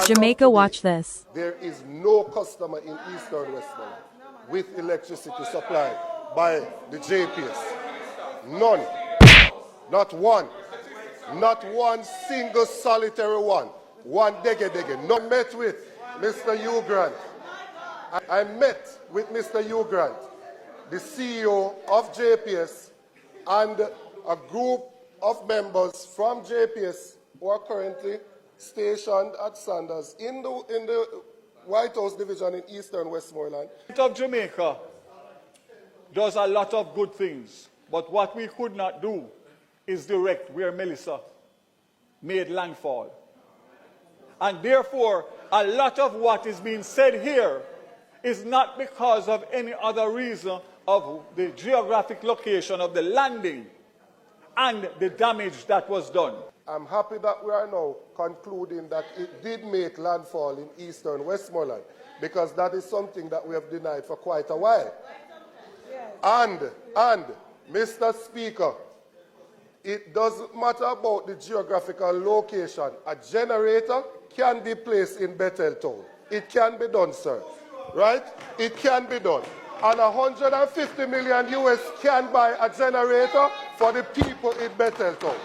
Jamaica, watch this. There is no customer in Eastern Westmoreland with electricity supplied by the JPS. None. Not one. Not one single solitary one. One dege. No, I met with Mr. Hugh Grant. I met with Mr. Hugh Grant, the CEO of JPS, and a group of members from JPS who are currently stationed at Sanders in the White House Division in Eastern Westmoreland. Of Jamaica does a lot of good things, but what we could not do is direct where Melissa made landfall. And therefore, a lot of what is being said here is not because of any other reason of the geographic location of the landing and the damage that was done. I'm happy that we are now concluding that it did make landfall in Eastern Westmoreland, because that is something that we have denied for quite a while. And Mr. Speaker, it doesn't matter about the geographical location. A generator can be placed in Betheltown. It can be done, sir. Right? It can be done. And 150 million US can buy a generator for the people in Betheltown.